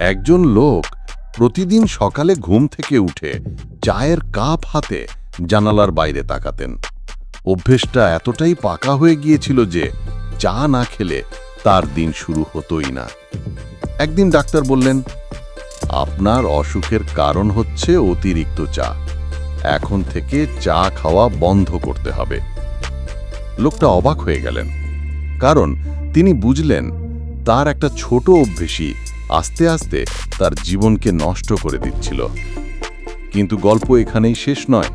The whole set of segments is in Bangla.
একজন লোক প্রতিদিন সকালে ঘুম থেকে উঠে চায়ের কাপ হাতে জানালার বাইরে তাকাতেন। অভ্যেসটা এতটাই পাকা হয়ে গিয়েছিল যে চা না খেলে তার দিন শুরু হতোই না। একদিন ডাক্তার বললেন, আপনার অসুখের কারণ হচ্ছে অতিরিক্ত চা। এখন থেকে চা খাওয়া বন্ধ করতে হবে। লোকটা অবাক হয়ে গেলেন, কারণ তিনি বুঝলেন তার একটা ছোট অভ্যেসই আস্তে আস্তে তার জীবনকে নষ্ট করে দিচ্ছিল। কিন্তু গল্প এখানেই শেষ নয়।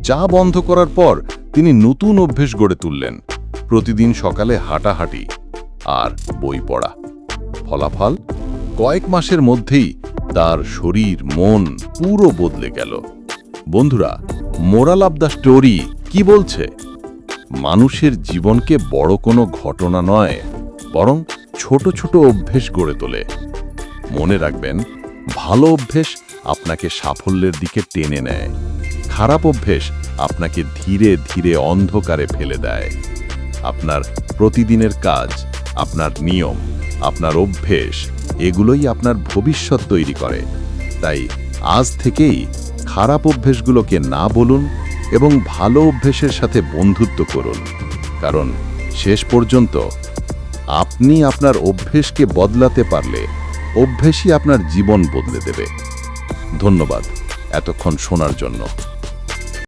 চা বন্ধ করার পর তিনি নতুন অভ্যেস গড়ে তুললেন, প্রতিদিন সকালে হাঁটাহাঁটি আর বই পড়া। ফলাফল, কয়েক মাসের মধ্যেই তার শরীর মন পুরো বদলে গেল। বন্ধুরা, মোরাল অব দ্য স্টোরি কি বলছে? মানুষের জীবনকে বড় কোনো ঘটনা নয়, বরং ছোট ছোট অভ্যেস গড়ে তোলে। মনে রাখবেন, ভালো অভ্যেস আপনাকে সাফল্যের দিকে টেনে নেয়, খারাপ অভ্যেস আপনাকে ধীরে ধীরে অন্ধকারে ফেলে দেয়। আপনার প্রতিদিনের কাজ, আপনার নিয়ম, আপনার অভ্যেস, এগুলোই আপনার ভবিষ্যৎ তৈরি করে। তাই আজ থেকেই খারাপ অভ্যেসগুলোকে না বলুন এবং ভালো অভ্যেসের সাথে বন্ধুত্ব করুন, কারণ শেষ পর্যন্ত আপনি আপনার অভ্যেসকে বদলাতে পারলে অভ্যেসই আপনার জীবন বদলে দেবে। ধন্যবাদ এতক্ষণ শোনার জন্য।